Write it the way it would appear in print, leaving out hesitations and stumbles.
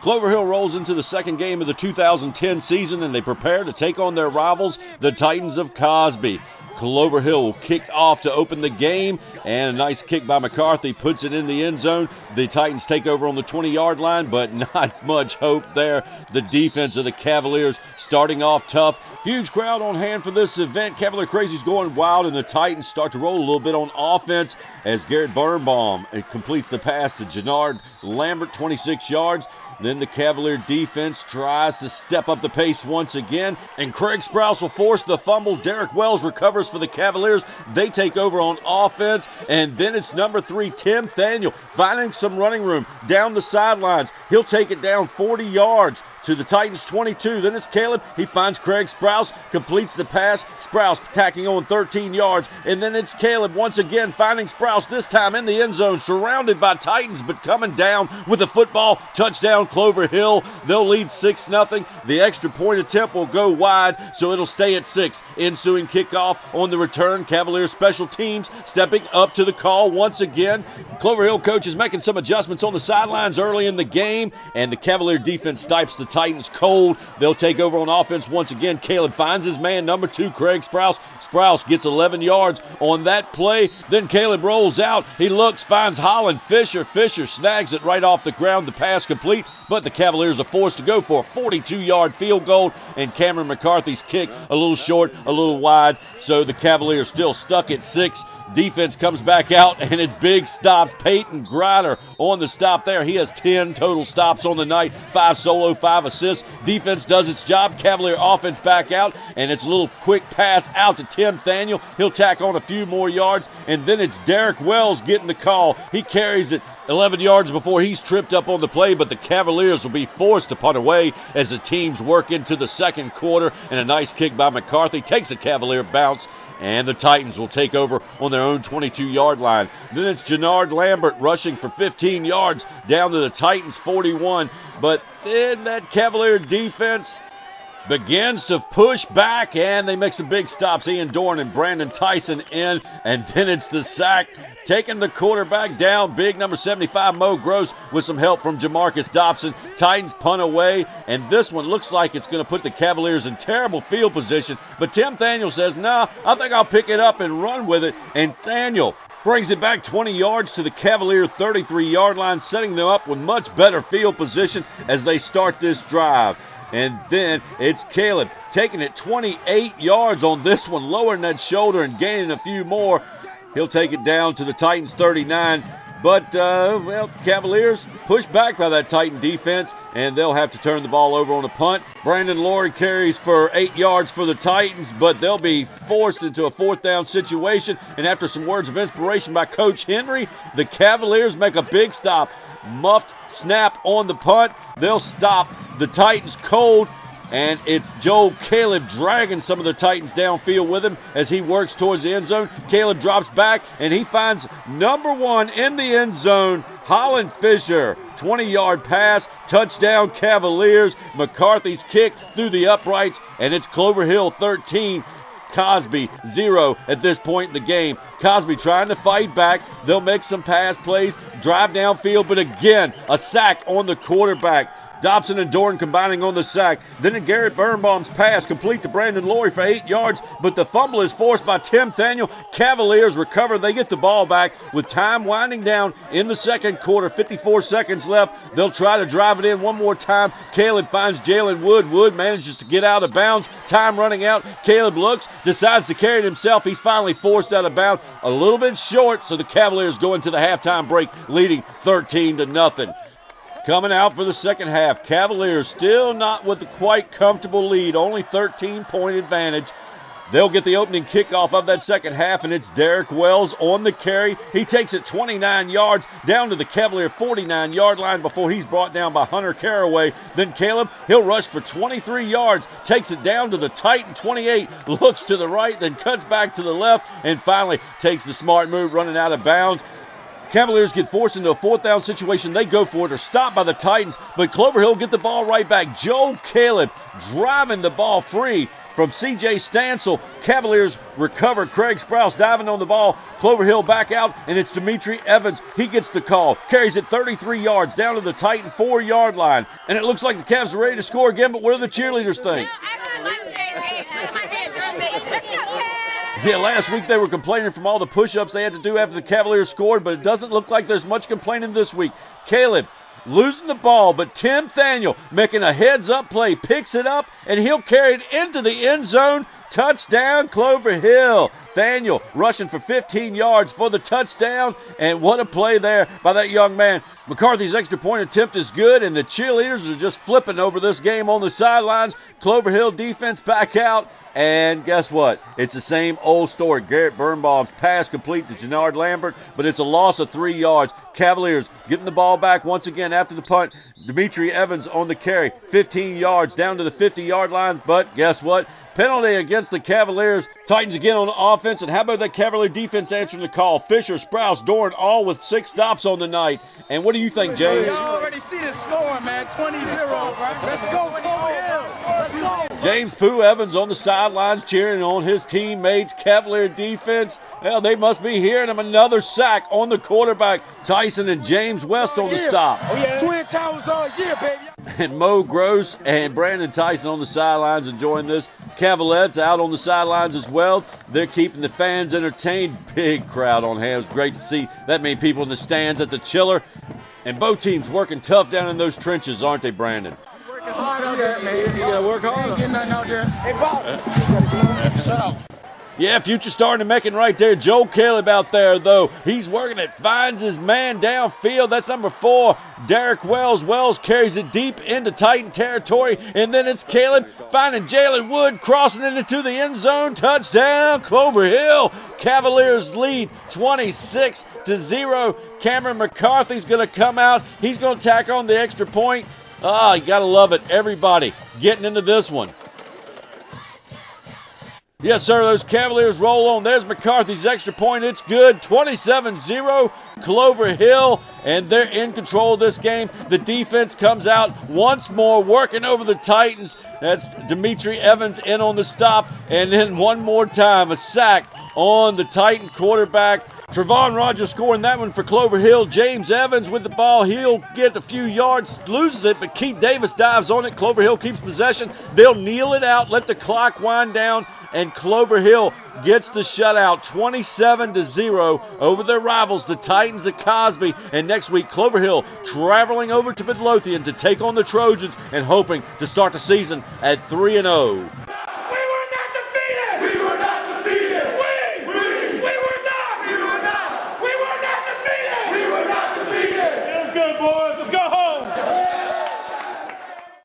Clover Hill rolls into the second game of the 2010 season, and they prepare to take on their rivals, the Titans of Cosby. Clover Hill will kick off to open the game, and a nice kick by McCarthy puts it in the end zone. The Titans take over on the 20-yard line, but not much hope there. The defense of the Cavaliers starting off tough. Huge crowd on hand for this event. Cavalier Crazy's going wild, and the Titans start to roll a little bit on offense as Garrett Birnbaum completes the pass to Jannard Lambert, 26 yards. Then the Cavalier defense tries to step up the pace once again, and Craig Sprouse will force the fumble. Derek Wells recovers for the Cavaliers. They take over on offense, and then it's number 3, Tim Thaniel, finding some running room down the sidelines. He'll take it down 40 yards to the Titans 22. Then it's Caleb. He finds Craig Sprouse, completes the pass. Sprouse tacking on 13 yards. And then it's Caleb once again finding Sprouse, this time in the end zone, surrounded by Titans, but coming down with the football. Touchdown Clover Hill. They'll lead 6-0. The extra point attempt will go wide, so it'll stay at 6. Ensuing kickoff on the return. Cavaliers special teams stepping up to the call once again. Clover Hill coach is making some adjustments on the sidelines early in the game, and the Cavalier defense stipes the Titans cold. They'll take over on offense once again. Caleb finds his man, number 2, Craig Sprouse. Sprouse gets 11 yards on that play. Then Caleb rolls out. He looks, finds Holland Fisher. Fisher snags it right off the ground. The pass complete, but the Cavaliers are forced to go for a 42-yard field goal, and Cameron McCarthy's kick a little short, a little wide, so the Cavaliers still stuck at 6. Defense comes back out, and it's big stops. Peyton Grider on the stop there. He has 10 total stops on the night, 5 solo, 5 assists. Defense does its job. Cavalier offense back out, and it's a little quick pass out to Tim Thaniel. He'll tack on a few more yards, and then it's Derek Wells getting the call. He carries it 11 yards before he's tripped up on the play, but the Cavaliers will be forced to punt away as the teams work into the second quarter, and a nice kick by McCarthy takes a Cavalier bounce, and the Titans will take over on their own 22-yard line. Then it's Jannard Lambert rushing for 15 yards down to the Titans 41, but then that Cavalier defense begins to push back, and they make some big stops. Ian Dorn and Brandon Tyson in, and then it's the sack, taking the quarterback down. Big number 75, Mo Gross, with some help from Jamarcus Dobson. Titans punt away, and this one looks like it's going to put the Cavaliers in terrible field position, but Tim Thaniel says, "No, I think I'll pick it up and run with it," and Thaniel brings it back 20 yards to the Cavalier 33-yard line, setting them up with much better field position as they start this drive. And then it's Caleb taking it 28 yards on this one, lowering that shoulder and gaining a few more. He'll take it down to the Titans 39. But, Cavaliers pushed back by that Titan defense, and they'll have to turn the ball over on a punt. Brandon Laurie carries for 8 yards for the Titans, but they'll be forced into a 4th down situation. And after some words of inspiration by Coach Henry, the Cavaliers make a big stop. Muffed snap on the punt. They'll stop the Titans cold, and it's Joel Caleb dragging some of the Titans downfield with him as he works towards the end zone. Caleb drops back, and he finds number 1 in the end zone, Holland Fisher. 20-yard pass, touchdown Cavaliers. McCarthy's kick through the uprights, and it's Clover Hill 13. Cosby 0 at this point in the game. Cosby trying to fight back. They'll make some pass plays, drive downfield, but again, a sack on the quarterback. Dobson and Dorn combining on the sack. Then in Garrett Birnbaum's pass, complete to Brandon Laurie for 8 yards, but the fumble is forced by Tim Thaniel. Cavaliers recover. They get the ball back with time winding down in the second quarter. 54 seconds left. They'll try to drive it in one more time. Caleb finds Jalen Wood. Wood manages to get out of bounds. Time running out. Caleb looks, decides to carry it himself. He's finally forced out of bounds. A little bit short, so the Cavaliers go into the halftime break leading 13-0. Coming out for the second half, Cavaliers still not with the quite comfortable lead, only 13-point advantage. They'll get the opening kickoff of that second half, and it's Derek Wells on the carry. He takes it 29 yards down to the Cavalier 49-yard line before he's brought down by Hunter Caraway. Then Caleb, he'll rush for 23 yards, takes it down to the Titan 28, looks to the right, then cuts back to the left, and finally takes the smart move running out of bounds. Cavaliers get forced into a 4th down situation. They go for it, are stopped by the Titans, but Clover Hill get the ball right back. Joe Caleb driving the ball free from C.J. Stansel. Cavaliers recover. Craig Sprouse diving on the ball. Clover Hill back out, and it's Dimitri Evans. He gets the call. Carries it 33 yards down to the Titan 4-yard line. And it looks like the Cavs are ready to score again, but what do the cheerleaders think? I actually like today's game. Look at my head. They're amazing. Let's go, Cavs! Yeah, last week they were complaining from all the push-ups they had to do after the Cavaliers scored, but it doesn't look like there's much complaining this week. Caleb losing the ball, but Tim Thaniel making a heads-up play, picks it up, and he'll carry it into the end zone. Touchdown, Clover Hill. Thaniel rushing for 15 yards for the touchdown, and what a play there by that young man. McCarthy's extra point attempt is good, and the cheerleaders are just flipping over this game on the sidelines. Clover Hill defense back out, and guess what? It's the same old story. Garrett Birnbaum's pass complete to Jannard Lambert, but it's a loss of 3 yards. Cavaliers getting the ball back once again after the punt. Dimitri Evans on the carry, 15 yards down to the 50-yard line, but guess what? Penalty against the Cavaliers. Titans again on offense, and how about that Cavalier defense answering the call? Fisher, Sprouse, Doran, all with 6 stops on the night. And what do you think, James? You already see the score, man. 20-0, right? Let's go, Clover Hill. Let's go. James Pooh Evans on the sidelines cheering on his teammates. Cavalier defense, well, they must be hearing him. Another sack on the quarterback. Tyson and James West on the stop. Oh, yeah. Twin Towers all year, baby. And Mo Gross and Brandon Tyson on the sidelines enjoying this. Cavalettes out on the sidelines as well. They're keeping the fans entertained. Big crowd on hand. It was great to see that many people in the stands at the chiller. And both teams working tough down in those trenches, aren't they, Brandon? Working hard out there, man. You gotta work hard. Ain't getting nothing out there. Hey, Bob. Shut up. Yeah, future starting to make it right there. Joel Caleb out there, though. He's working it, finds his man downfield. That's number 4, Derek Wells. Wells carries it deep into Titan territory, and then it's Caleb finding Jalen Wood, crossing it into the end zone. Touchdown, Clover Hill. Cavaliers lead 26-0. Cameron McCarthy's going to come out. He's going to tack on the extra point. Ah, you got to love it. Everybody getting into this one. Yes, sir, those Cavaliers roll on. There's McCarthy's extra point. It's good. 27-0, Clover Hill, and they're in control of this game. The defense comes out once more, working over the Titans. That's Dimitri Evans in on the stop, and then one more time, a sack on the Titan quarterback. Trevon Rogers scoring that one for Clover Hill. James Evans with the ball. He'll get a few yards, loses it, but Keith Davis dives on it. Clover Hill keeps possession. They'll kneel it out, let the clock wind down, and Clover Hill gets the shutout 27-0 over their rivals, the Titans of Cosby. And next week, Clover Hill traveling over to Midlothian to take on the Trojans and hoping to start the season at 3-0.